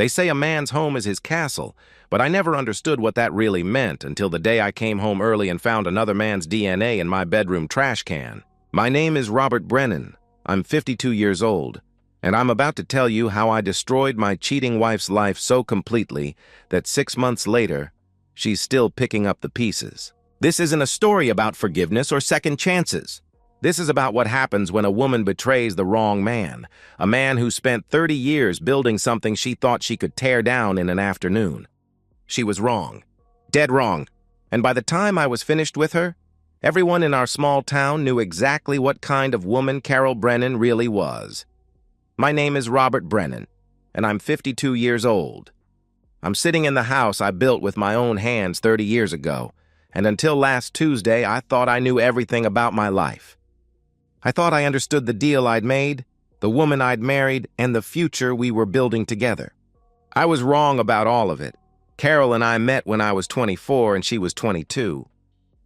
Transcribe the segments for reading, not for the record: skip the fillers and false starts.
They say a man's home is his castle, but I never understood what that really meant until the day I came home early and found another man's DNA in my bedroom trash can. My name is Robert Brennan. I'm 52 years old, and I'm about to tell you how I destroyed my cheating wife's life so completely that 6 months later, she's still picking up the pieces. This isn't a story about forgiveness or second chances. This is about what happens when a woman betrays the wrong man, a man who spent 30 years building something she thought she could tear down in an afternoon. She was wrong, dead wrong, and by the time I was finished with her, everyone in our small town knew exactly what kind of woman Carol Brennan really was. My name is Robert Brennan, and I'm 52 years old. I'm sitting in the house I built with my own hands 30 years ago, and until last Tuesday, I thought I knew everything about my life. I thought I understood the deal I'd made, the woman I'd married, and the future we were building together. I was wrong about all of it. Carol and I met when I was 24 and she was 22.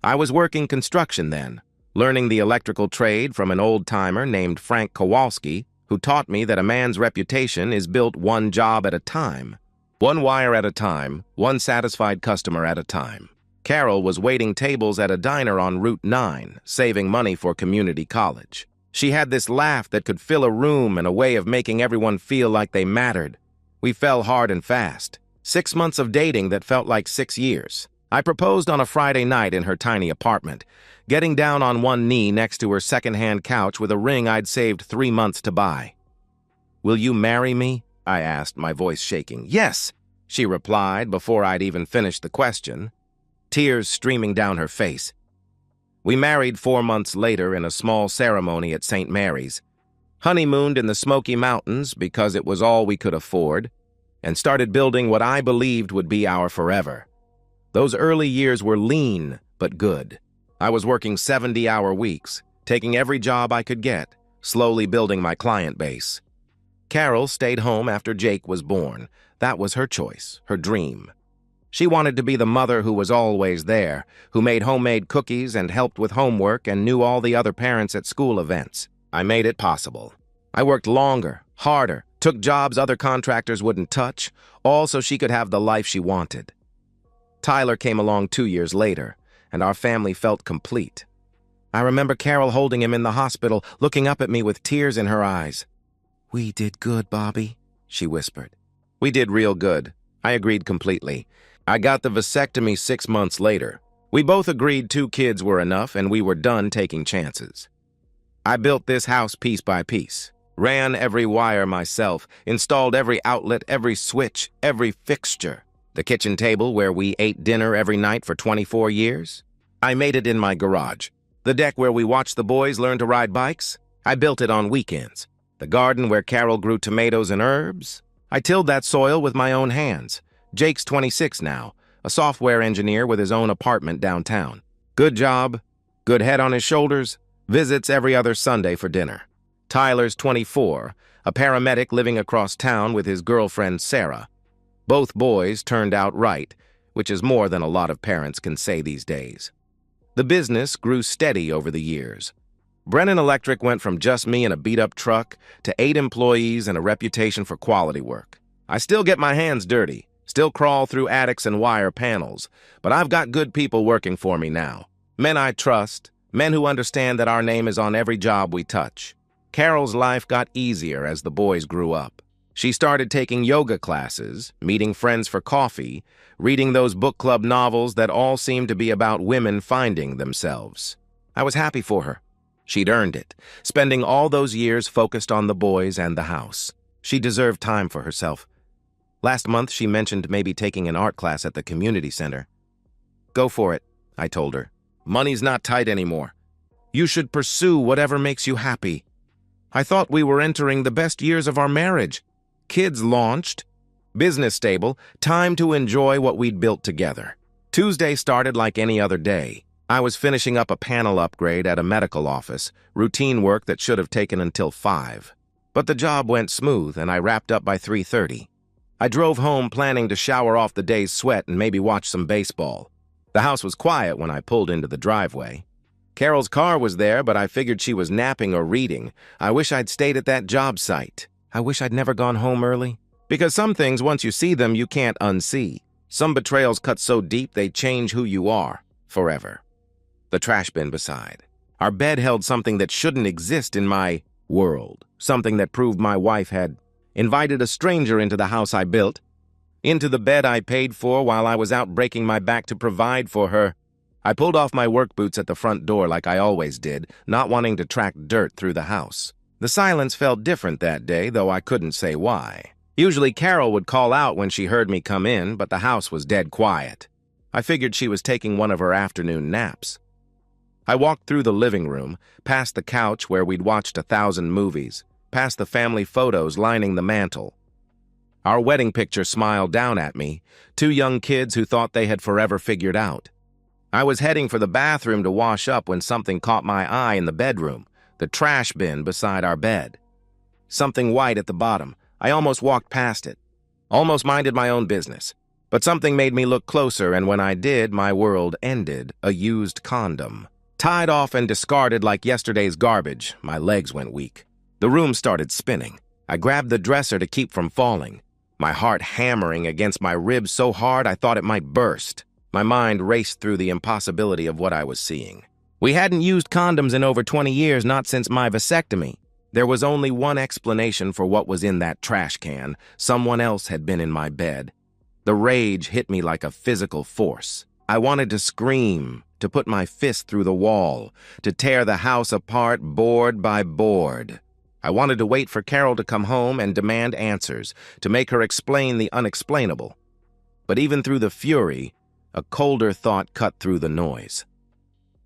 I was working construction then, learning the electrical trade from an old-timer named Frank Kowalski, who taught me that a man's reputation is built one job at a time. One wire at a time, one satisfied customer at a time. Carol was waiting tables at a diner on Route 9, saving money for community college. She had this laugh that could fill a room and a way of making everyone feel like they mattered. We fell hard and fast. 6 months of dating that felt like 6 years. I proposed on a Friday night in her tiny apartment, getting down on one knee next to her second-hand couch with a ring I'd saved 3 months to buy. "Will you marry me?" I asked, my voice shaking. "Yes," she replied before I'd even finished the question, tears streaming down her face. We married 4 months later in a small ceremony at St. Mary's, honeymooned in the Smoky Mountains because it was all we could afford, and started building what I believed would be our forever. Those early years were lean but good. I was working 70-hour weeks, taking every job I could get, slowly building my client base. Carol stayed home after Jake was born. That was her choice, her dream. She wanted to be the mother who was always there, who made homemade cookies and helped with homework and knew all the other parents at school events. I made it possible. I worked longer, harder, took jobs other contractors wouldn't touch, all so she could have the life she wanted. Tyler came along 2 years later, and our family felt complete. I remember Carol holding him in the hospital, looking up at me with tears in her eyes. "We did good, Bobby," she whispered. We did real good. I agreed completely. I got the vasectomy 6 months later. We both agreed 2 kids were enough, and we were done taking chances. I built this house piece by piece, ran every wire myself, installed every outlet, every switch, every fixture. The kitchen table where we ate dinner every night for 24 years? I made it in my garage. The deck where we watched the boys learn to ride bikes? I built it on weekends. The garden where Carol grew tomatoes and herbs? I tilled that soil with my own hands. Jake's 26 now, a software engineer with his own apartment downtown. Good job, good head on his shoulders, visits every other Sunday for dinner. Tyler's 24, a paramedic living across town with his girlfriend Sarah. Both boys turned out right, which is more than a lot of parents can say these days. The business grew steady over the years. Brennan Electric went from just me and a beat-up truck to 8 employees and a reputation for quality work. I still get my hands dirty, still crawl through attics and wire panels, but I've got good people working for me now. Men I trust, men who understand that our name is on every job we touch. Carol's life got easier as the boys grew up. She started taking yoga classes, meeting friends for coffee, reading those book club novels that all seemed to be about women finding themselves. I was happy for her. She'd earned it, spending all those years focused on the boys and the house. She deserved time for herself. Last month, she mentioned maybe taking an art class at the community center. "Go for it," I told her. "Money's not tight anymore. You should pursue whatever makes you happy." I thought we were entering the best years of our marriage. Kids launched, business stable, time to enjoy what we'd built together. Tuesday started like any other day. I was finishing up a panel upgrade at a medical office, routine work that should have taken until 5. But the job went smooth, and I wrapped up by 3:30. I drove home planning to shower off the day's sweat and maybe watch some baseball. The house was quiet when I pulled into the driveway. Carol's car was there, but I figured she was napping or reading. I wish I'd stayed at that job site. I wish I'd never gone home early. Because some things, once you see them, you can't unsee. Some betrayals cut so deep they change who you are forever. The trash bin beside. Our bed held something that shouldn't exist in my world. Something that proved my wife had invited a stranger into the house I built, into the bed I paid for while I was out breaking my back to provide for her. I pulled off my work boots at the front door like I always did, not wanting to track dirt through the house. The silence felt different that day, though I couldn't say why. Usually Carol would call out when she heard me come in, but the house was dead quiet. I figured she was taking one of her afternoon naps. I walked through the living room, past the couch where we'd watched 1,000 movies, past the family photos lining the mantel. Our wedding picture smiled down at me, 2 young kids who thought they had forever figured out. I was heading for the bathroom to wash up when something caught my eye in the bedroom, the trash bin beside our bed. Something white at the bottom. I almost walked past it, almost minded my own business. But something made me look closer, and when I did, my world ended. A used condom. Tied off and discarded like yesterday's garbage, my legs went weak. The room started spinning. I grabbed the dresser to keep from falling, my heart hammering against my ribs so hard I thought it might burst. My mind raced through the impossibility of what I was seeing. We hadn't used condoms in over 20 years, not since my vasectomy. There was only one explanation for what was in that trash can. Someone else had been in my bed. The rage hit me like a physical force. I wanted to scream, to put my fist through the wall, to tear the house apart board by board. I wanted to wait for Carol to come home and demand answers, to make her explain the unexplainable. But even through the fury, a colder thought cut through the noise.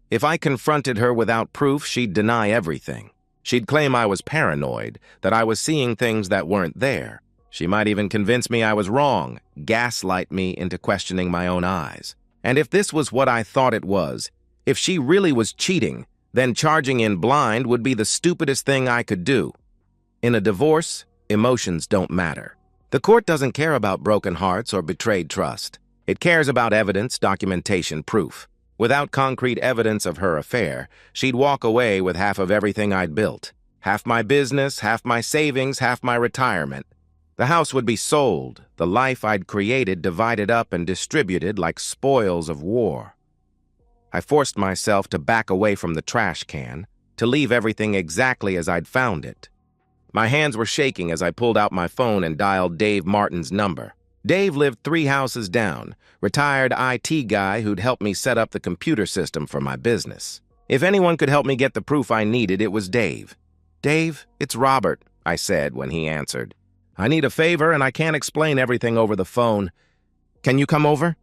If I confronted her without proof, she'd deny everything. She'd claim I was paranoid, that I was seeing things that weren't there. She might even convince me I was wrong, gaslight me into questioning my own eyes. And if this was what I thought it was, if she really was cheating, then charging in blind would be the stupidest thing I could do. In a divorce, emotions don't matter. The court doesn't care about broken hearts or betrayed trust. It cares about evidence, documentation, proof. Without concrete evidence of her affair, she'd walk away with half of everything I'd built. Half my business, half my savings, half my retirement. The house would be sold, the life I'd created divided up and distributed like spoils of war. I forced myself to back away from the trash can, to leave everything exactly as I'd found it. My hands were shaking as I pulled out my phone and dialed Dave Martin's number. Dave lived 3 houses down, retired IT guy who'd helped me set up the computer system for my business. If anyone could help me get the proof I needed, it was Dave. "Dave, it's Robert," I said when he answered. "I need a favor and I can't explain everything over the phone. Can you come over?"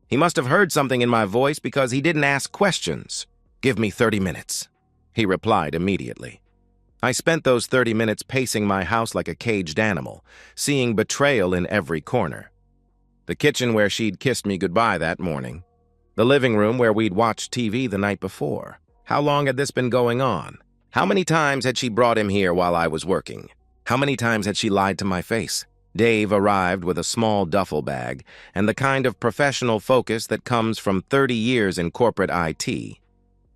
He must have heard something in my voice because he didn't ask questions. "Give me 30 minutes," he replied immediately. I spent those 30 minutes pacing my house like a caged animal, seeing betrayal in every corner. The kitchen where she'd kissed me goodbye that morning. The living room where we'd watched TV the night before. How long had this been going on? How many times had she brought him here while I was working? How many times had she lied to my face? Dave arrived with a small duffel bag and the kind of professional focus that comes from 30 years in corporate IT.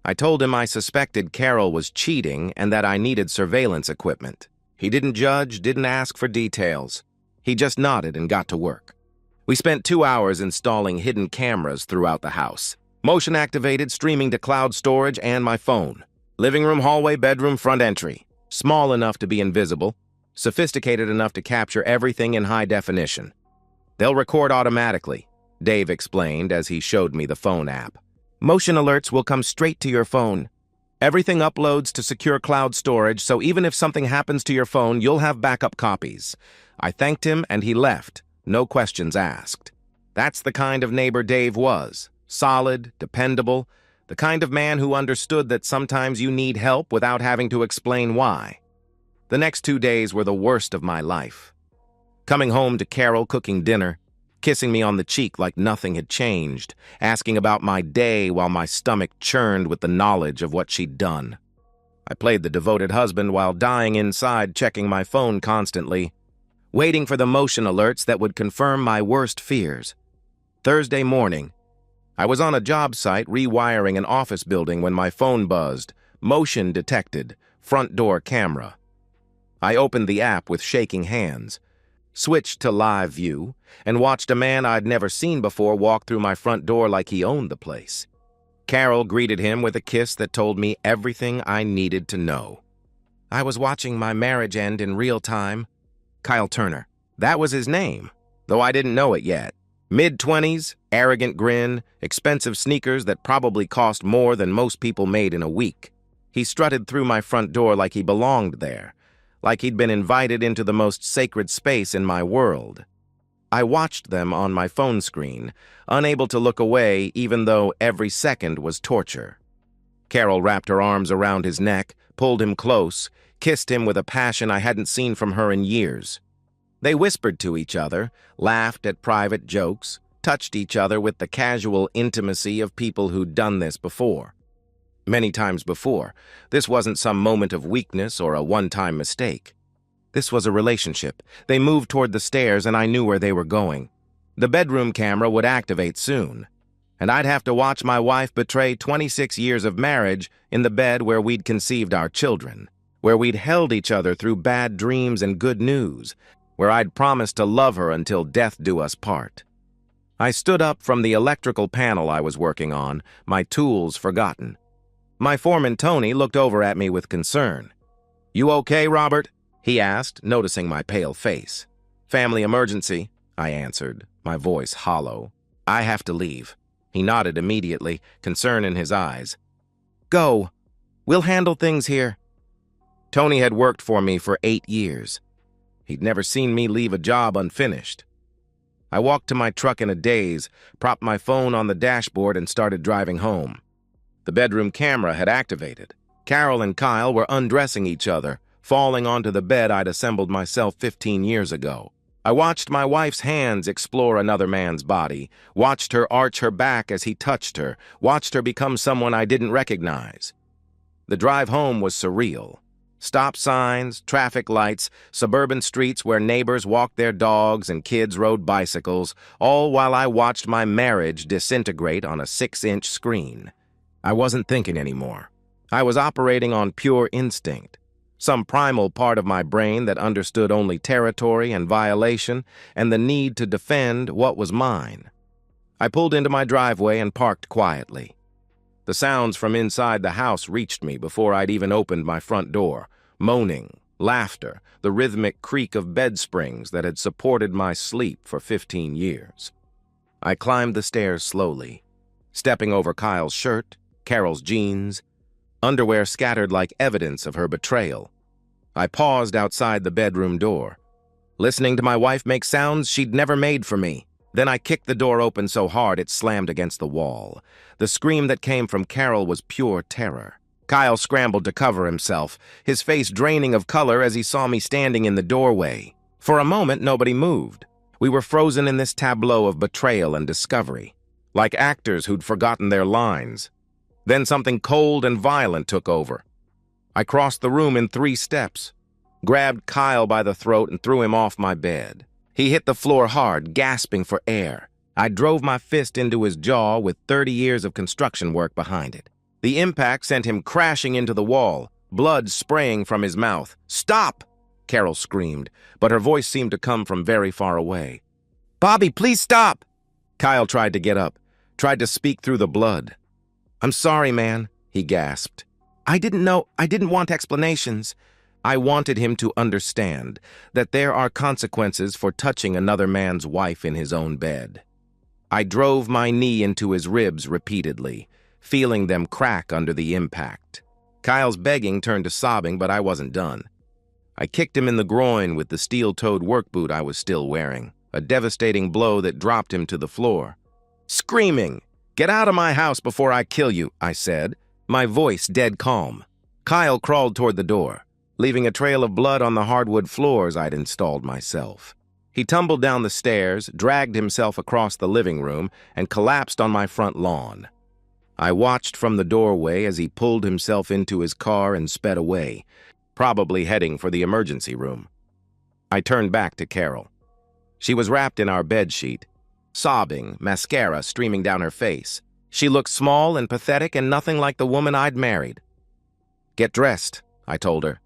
I told him I suspected Carol was cheating and that I needed surveillance equipment. He didn't judge, didn't ask for details. He just nodded and got to work. We spent 2 hours installing hidden cameras throughout the house. Motion activated, streaming to cloud storage and my phone. Living room, hallway, bedroom, front entry. Small enough to be invisible, sophisticated enough to capture everything in high definition. "They'll record automatically," Dave explained as he showed me the phone app. "Motion alerts will come straight to your phone. Everything uploads to secure cloud storage, so even if something happens to your phone, you'll have backup copies." I thanked him and he left, no questions asked. That's the kind of neighbor Dave was. Solid, dependable, the kind of man who understood that sometimes you need help without having to explain why. The next 2 days were the worst of my life. Coming home to Carol cooking dinner, kissing me on the cheek like nothing had changed, asking about my day while my stomach churned with the knowledge of what she'd done. I played the devoted husband while dying inside, checking my phone constantly, waiting for the motion alerts that would confirm my worst fears. Thursday morning, I was on a job site rewiring an office building when my phone buzzed. Motion detected. Front door camera. I opened the app with shaking hands. switched to live view, and watched a man I'd never seen before walk through my front door like he owned the place. Carol greeted him with a kiss that told me everything I needed to know. I was watching my marriage end in real time. Kyle Turner. That was his name, though I didn't know it yet. Mid-20s, arrogant grin, expensive sneakers that probably cost more than most people made in a week. He strutted through my front door like he belonged there, like he'd been invited into the most sacred space in my world. I watched them on my phone screen, unable to look away even though every second was torture. Carol wrapped her arms around his neck, pulled him close, kissed him with a passion I hadn't seen from her in years. They whispered to each other, laughed at private jokes, touched each other with the casual intimacy of people who'd done this before. Many times before, this wasn't some moment of weakness or a one-time mistake. This was a relationship. They moved toward the stairs and I knew where they were going. The bedroom camera would activate soon, and I'd have to watch my wife betray 26 years of marriage in the bed where we'd conceived our children, where we'd held each other through bad dreams and good news, where I'd promised to love her until death do us part. I stood up from the electrical panel I was working on, my tools forgotten. My foreman, Tony, looked over at me with concern. "You okay, Robert?" he asked, noticing my pale face. "Family emergency," I answered, my voice hollow. "I have to leave." He nodded immediately, concern in his eyes. "Go. We'll handle things here." Tony had worked for me for 8 years. He'd never seen me leave a job unfinished. I walked to my truck in a daze, propped my phone on the dashboard, and started driving home. The bedroom camera had activated. Carol and Kyle were undressing each other, falling onto the bed I'd assembled myself 15 years ago. I watched my wife's hands explore another man's body, watched her arch her back as he touched her, watched her become someone I didn't recognize. The drive home was surreal. Stop signs, traffic lights, suburban streets where neighbors walked their dogs and kids rode bicycles, all while I watched my marriage disintegrate on a 6-inch screen. I wasn't thinking anymore. I was operating on pure instinct, some primal part of my brain that understood only territory and violation and the need to defend what was mine. I pulled into my driveway and parked quietly. The sounds from inside the house reached me before I'd even opened my front door. Moaning, laughter, the rhythmic creak of bed springs that had supported my sleep for 15 years. I climbed the stairs slowly, stepping over Kyle's shirt, Carol's jeans, underwear scattered like evidence of her betrayal. I paused outside the bedroom door, listening to my wife make sounds she'd never made for me. Then I kicked the door open so hard it slammed against the wall. The scream that came from Carol was pure terror. Kyle scrambled to cover himself, his face draining of color as he saw me standing in the doorway. For a moment, nobody moved. We were frozen in this tableau of betrayal and discovery, like actors who'd forgotten their lines. Then something cold and violent took over. I crossed the room in 3 steps, grabbed Kyle by the throat and threw him off my bed. He hit the floor hard, gasping for air. I drove my fist into his jaw with 30 years of construction work behind it. The impact sent him crashing into the wall, blood spraying from his mouth. "Stop!" Carol screamed, but her voice seemed to come from very far away. "Bobby, please stop!" Kyle tried to get up, tried to speak through the blood. "I'm sorry, man," he gasped. I didn't want explanations." I wanted him to understand that there are consequences for touching another man's wife in his own bed. I drove my knee into his ribs repeatedly, feeling them crack under the impact. Kyle's begging turned to sobbing, but I wasn't done. I kicked him in the groin with the steel-toed work boot I was still wearing, a devastating blow that dropped him to the floor. Screaming, "Get out of my house before I kill you," I said, my voice dead calm. Kyle crawled toward the door, leaving a trail of blood on the hardwood floors I'd installed myself. He tumbled down the stairs, dragged himself across the living room, and collapsed on my front lawn. I watched from the doorway as he pulled himself into his car and sped away, probably heading for the emergency room. I turned back to Carol. She was wrapped in our bedsheet, sobbing, mascara streaming down her face. She looked small and pathetic and nothing like the woman I'd married. "Get dressed," I told her.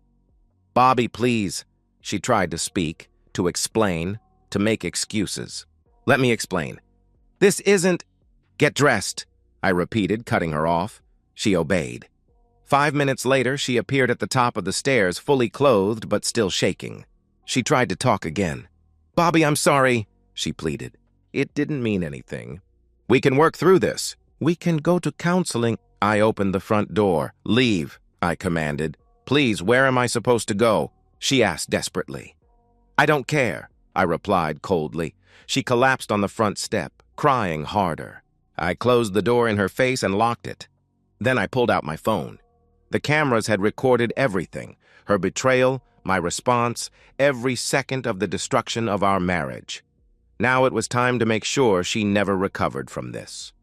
"Bobby, please." She tried to speak, to explain, to make excuses. Let me explain. This isn't— Get dressed, I repeated, cutting her off. She obeyed. 5 minutes later, she appeared at the top of the stairs, fully clothed but still shaking. She tried to talk again. "Bobby, I'm sorry," she pleaded. "It didn't mean anything. We can work through this. We can go to counseling." I opened the front door. "Leave," I commanded. "Please, where am I supposed to go?" she asked desperately. "I don't care," I replied coldly. She collapsed on the front step, crying harder. I closed the door in her face and locked it. Then I pulled out my phone. The cameras had recorded everything: her betrayal, my response, every second of the destruction of our marriage. Now it was time to make sure she never recovered from this.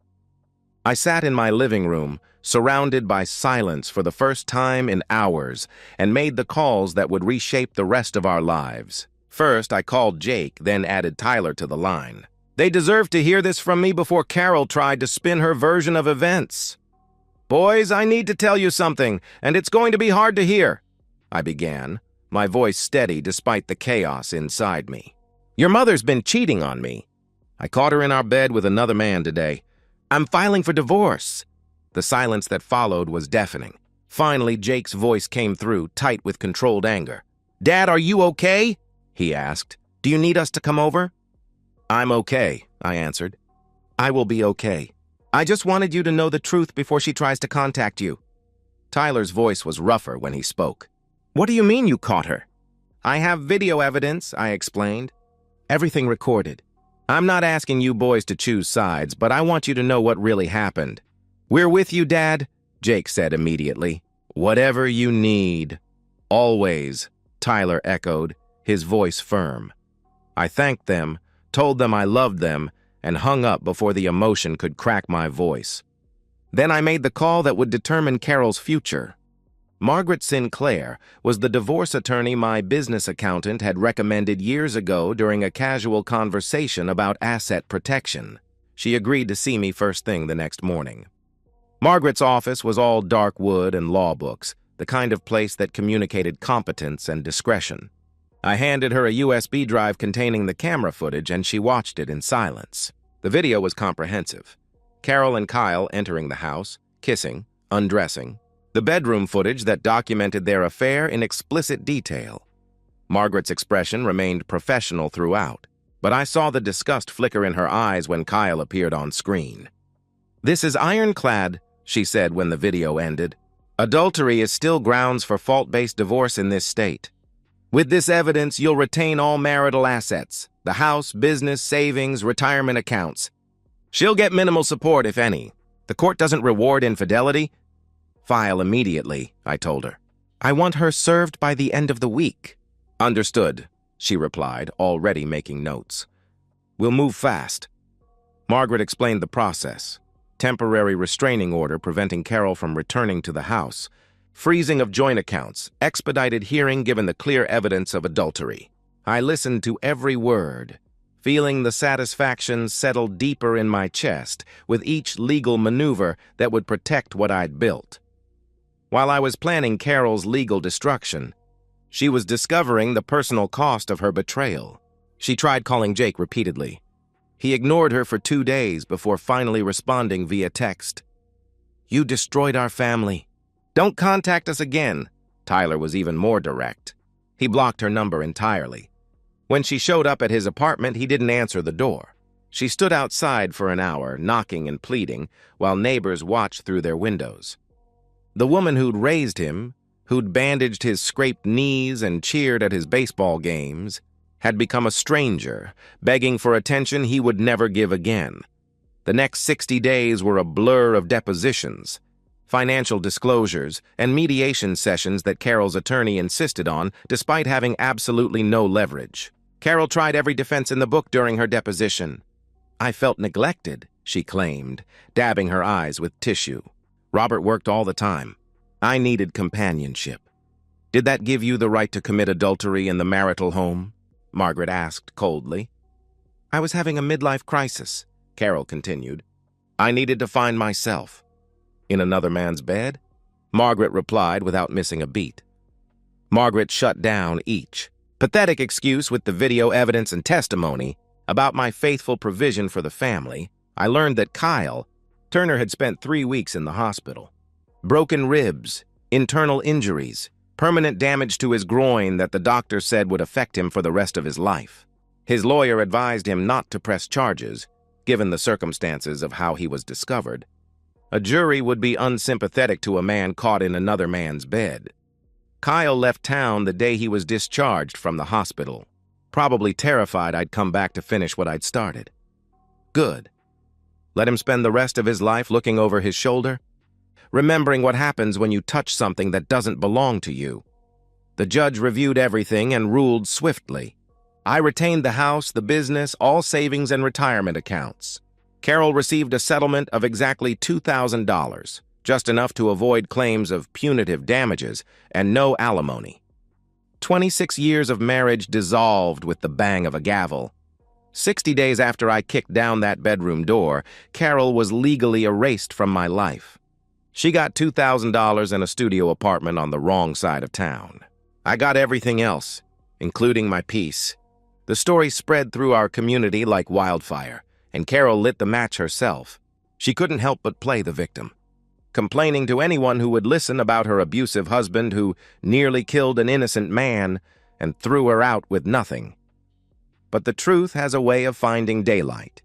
I sat in my living room, surrounded by silence for the first time in hours, and made the calls that would reshape the rest of our lives. First, I called Jake, then added Tyler to the line. They deserved to hear this from me before Carol tried to spin her version of events. "Boys, I need to tell you something, and it's going to be hard to hear," I began, my voice steady despite the chaos inside me. "Your mother's been cheating on me. I caught her in our bed with another man today. I'm filing for divorce." The silence that followed was deafening. Finally, Jake's voice came through, tight with controlled anger. "Dad, are you okay?" he asked. "Do you need us to come over?" "I'm okay," I answered. "I will be okay. I just wanted you to know the truth before she tries to contact you." Tyler's voice was rougher when he spoke. "What do you mean you caught her?" "I have video evidence," I explained. "Everything recorded. I'm not asking you boys to choose sides, but I want you to know what really happened." "We're with you, Dad," Jake said immediately. "Whatever you need." "Always," Tyler echoed, his voice firm. I thanked them, told them I loved them, and hung up before the emotion could crack my voice. Then I made the call that would determine Carol's future. Margaret Sinclair was the divorce attorney my business accountant had recommended years ago during a casual conversation about asset protection. She agreed to see me first thing the next morning. Margaret's office was all dark wood and law books, the kind of place that communicated competence and discretion. I handed her a USB drive containing the camera footage, and she watched it in silence. The video was comprehensive. Carol and Kyle entering the house, kissing, undressing. The bedroom footage that documented their affair in explicit detail. Margaret's expression remained professional throughout, but I saw the disgust flicker in her eyes when Kyle appeared on screen. "This is ironclad," she said when the video ended. "Adultery is still grounds for fault-based divorce in this state. With this evidence, you'll retain all marital assets, the house, business, savings, retirement accounts. She'll get minimal support, if any. The court doesn't reward infidelity." "File immediately," I told her. "I want her served by the end of the week." "Understood," she replied, already making notes. "We'll move fast." Margaret explained the process. Temporary restraining order preventing Carol from returning to the house. Freezing of joint accounts, expedited hearing given the clear evidence of adultery. I listened to every word, feeling the satisfaction settle deeper in my chest with each legal maneuver that would protect what I'd built. While I was planning Carol's legal destruction, she was discovering the personal cost of her betrayal. She tried calling Jake repeatedly. He ignored her for 2 days before finally responding via text. "You destroyed our family. Don't contact us again." Tyler was even more direct. He blocked her number entirely. When she showed up at his apartment, he didn't answer the door. She stood outside for an hour, knocking and pleading, while neighbors watched through their windows. The woman who'd raised him, who'd bandaged his scraped knees and cheered at his baseball games, had become a stranger, begging for attention he would never give again. The next 60 days were a blur of depositions, financial disclosures, and mediation sessions that Carol's attorney insisted on, despite having absolutely no leverage. Carol tried every defense in the book during her deposition. "I felt neglected," she claimed, dabbing her eyes with tissue. "Robert worked all the time. I needed companionship." "Did that give you the right to commit adultery in the marital home?" Margaret asked coldly. "I was having a midlife crisis," Carol continued. "I needed to find myself." "In another man's bed?" Margaret replied without missing a beat. Margaret shut down each. Pathetic excuse with the video evidence and testimony about my faithful provision for the family, I learned that Kyle Turner had spent 3 weeks in the hospital. Broken ribs, internal injuries, permanent damage to his groin that the doctor said would affect him for the rest of his life. His lawyer advised him not to press charges, given the circumstances of how he was discovered. A jury would be unsympathetic to a man caught in another man's bed. Kyle left town the day he was discharged from the hospital, probably terrified I'd come back to finish what I'd started. Good. Let him spend the rest of his life looking over his shoulder, remembering what happens when you touch something that doesn't belong to you. The judge reviewed everything and ruled swiftly. I retained the house, the business, all savings and retirement accounts. Carol received a settlement of exactly $2,000, just enough to avoid claims of punitive damages and no alimony. 26 years of marriage dissolved with the bang of a gavel. 60 days after I kicked down that bedroom door, Carol was legally erased from my life. She got $2,000 in a studio apartment on the wrong side of town. I got everything else, including my peace. The story spread through our community like wildfire, and Carol lit the match herself. She couldn't help but play the victim, complaining to anyone who would listen about her abusive husband who nearly killed an innocent man and threw her out with nothing. But the truth has a way of finding daylight.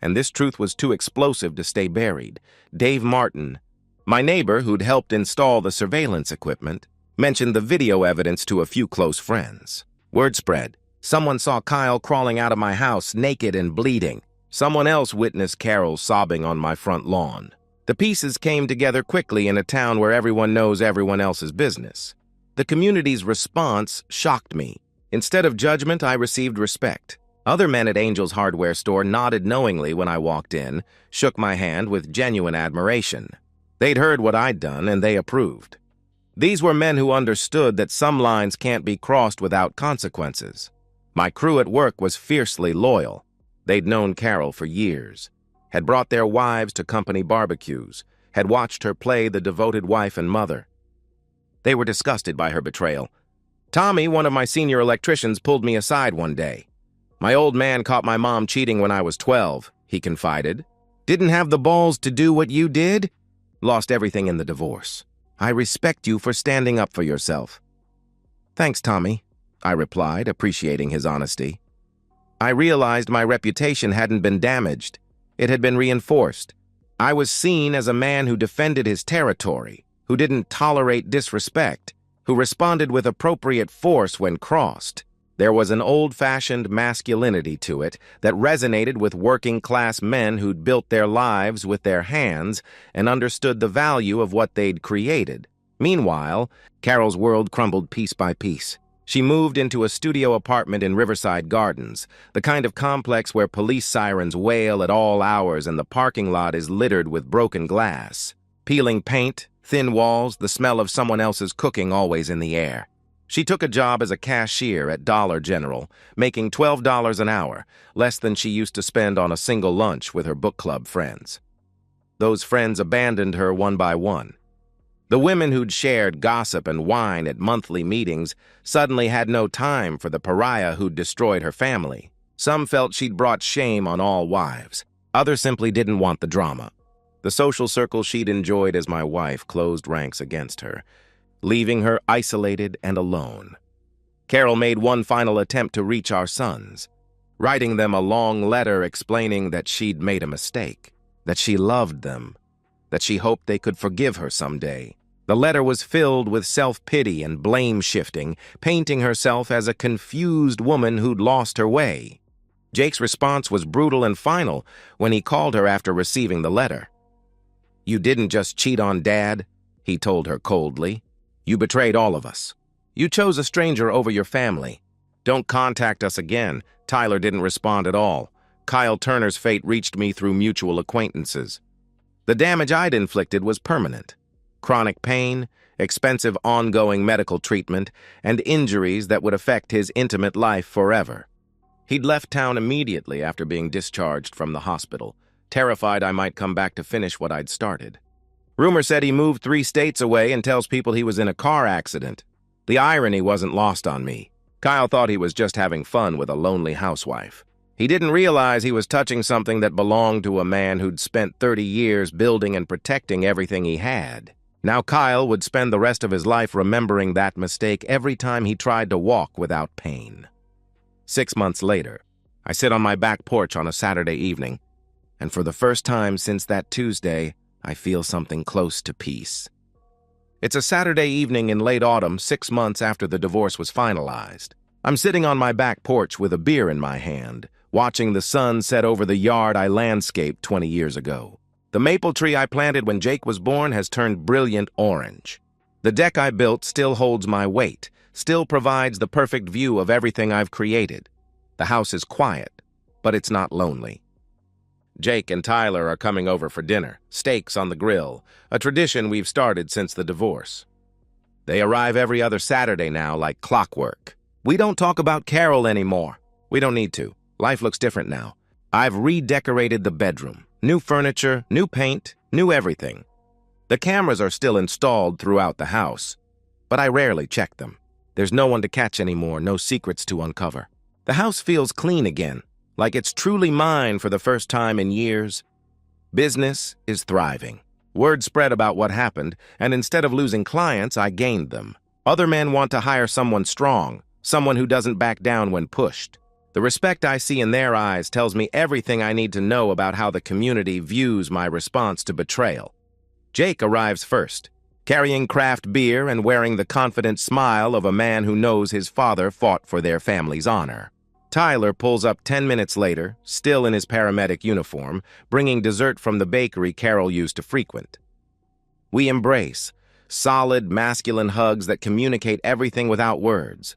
And this truth was too explosive to stay buried. Dave Martin, my neighbor who'd helped install the surveillance equipment, mentioned the video evidence to a few close friends. Word spread. Someone saw Kyle crawling out of my house naked and bleeding. Someone else witnessed Carol sobbing on my front lawn. The pieces came together quickly in a town where everyone knows everyone else's business. The community's response shocked me. Instead of judgment, I received respect. Other men at Angel's hardware store nodded knowingly when I walked in, shook my hand with genuine admiration. They'd heard what I'd done, and they approved. These were men who understood that some lines can't be crossed without consequences. My crew at work was fiercely loyal. They'd known Carol for years, had brought their wives to company barbecues, had watched her play the devoted wife and mother. They were disgusted by her betrayal. Tommy, one of my senior electricians, pulled me aside one day. My old man caught my mom cheating when I was 12, he confided. Didn't have the balls to do what you did? Lost everything in the divorce. I respect you for standing up for yourself. Thanks, Tommy, I replied, appreciating his honesty. I realized my reputation hadn't been damaged. It had been reinforced. I was seen as a man who defended his territory, who didn't tolerate disrespect, who responded with appropriate force when crossed. There was an old-fashioned masculinity to it that resonated with working-class men who'd built their lives with their hands and understood the value of what they'd created. Meanwhile, Carol's world crumbled piece by piece. She moved into a studio apartment in Riverside Gardens, the kind of complex where police sirens wail at all hours and the parking lot is littered with broken glass. Peeling paint, thin walls, the smell of someone else's cooking always in the air. She took a job as a cashier at Dollar General, making $12 an hour, less than she used to spend on a single lunch with her book club friends. Those friends abandoned her one by one. The women who'd shared gossip and wine at monthly meetings suddenly had no time for the pariah who'd destroyed her family. Some felt she'd brought shame on all wives. Others simply didn't want the drama. The social circle she'd enjoyed as my wife closed ranks against her, leaving her isolated and alone. Carol made one final attempt to reach our sons, writing them a long letter explaining that she'd made a mistake, that she loved them, that she hoped they could forgive her someday. The letter was filled with self-pity and blame-shifting, painting herself as a confused woman who'd lost her way. Jake's response was brutal and final when he called her after receiving the letter. "You didn't just cheat on Dad," he told her coldly. "You betrayed all of us. You chose a stranger over your family. Don't contact us again." Tyler didn't respond at all. Kyle Turner's fate reached me through mutual acquaintances. The damage I'd inflicted was permanent. Chronic pain, expensive ongoing medical treatment, and injuries that would affect his intimate life forever. He'd left town immediately after being discharged from the hospital, terrified I might come back to finish what I'd started. Rumor said he moved 3 states away and tells people he was in a car accident. The irony wasn't lost on me. Kyle thought he was just having fun with a lonely housewife. He didn't realize he was touching something that belonged to a man who'd spent 30 years building and protecting everything he had. Now Kyle would spend the rest of his life remembering that mistake every time he tried to walk without pain. 6 months later, I sit on my back porch on a Saturday evening, and for the first time since that Tuesday, I feel something close to peace. It's a Saturday evening in late autumn, 6 months after the divorce was finalized. I'm sitting on my back porch with a beer in my hand, watching the sun set over the yard I landscaped 20 years ago. The maple tree I planted when Jake was born has turned brilliant orange. The deck I built still holds my weight, still provides the perfect view of everything I've created. The house is quiet, but it's not lonely. Jake and Tyler are coming over for dinner, steaks on the grill, a tradition we've started since the divorce. They arrive every other Saturday now like clockwork. We don't talk about Carol anymore. We don't need to. Life looks different now. I've redecorated the bedroom. New furniture, new paint, new everything. The cameras are still installed throughout the house, but I rarely check them. There's no one to catch anymore, no secrets to uncover. The house feels clean again, like it's truly mine for the first time in years. Business is thriving. Word spread about what happened, and instead of losing clients, I gained them. Other men want to hire someone strong, someone who doesn't back down when pushed. The respect I see in their eyes tells me everything I need to know about how the community views my response to betrayal. Jake arrives first, carrying craft beer and wearing the confident smile of a man who knows his father fought for their family's honor. Tyler pulls up 10 minutes later, still in his paramedic uniform, bringing dessert from the bakery Carol used to frequent. We embrace, solid, masculine hugs that communicate everything without words.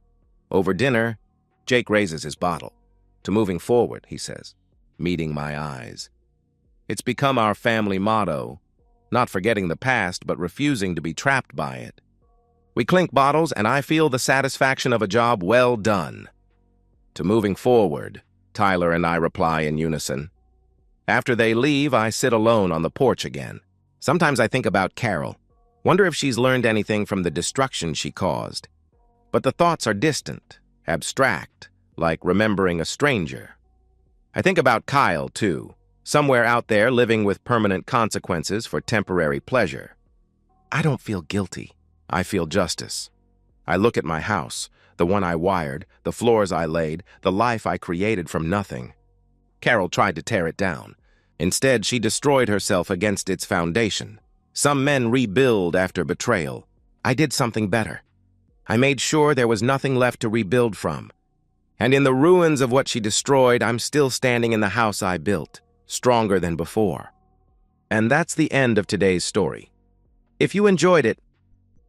Over dinner, Jake raises his bottle. To moving forward, he says, meeting my eyes. It's become our family motto, not forgetting the past, but refusing to be trapped by it. We clink bottles, and I feel the satisfaction of a job well done. To moving forward, Tyler and I reply in unison. After they leave, I sit alone on the porch again. Sometimes I think about Carol. Wonder if she's learned anything from the destruction she caused. But the thoughts are distant, abstract, like remembering a stranger. I think about Kyle, too, somewhere out there living with permanent consequences for temporary pleasure. I don't feel guilty. I feel justice. I look at my house, the one I wired, the floors I laid, the life I created from nothing. Carol tried to tear it down. Instead, she destroyed herself against its foundation. Some men rebuild after betrayal. I did something better. I made sure there was nothing left to rebuild from. And in the ruins of what she destroyed, I'm still standing in the house I built, stronger than before. And that's the end of today's story. If you enjoyed it,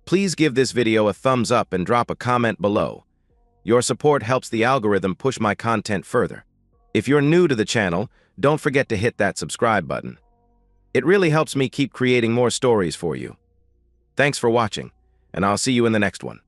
please give this video a thumbs up and drop a comment below. Your support helps the algorithm push my content further. If you're new to the channel, don't forget to hit that subscribe button. It really helps me keep creating more stories for you. Thanks for watching, and I'll see you in the next one.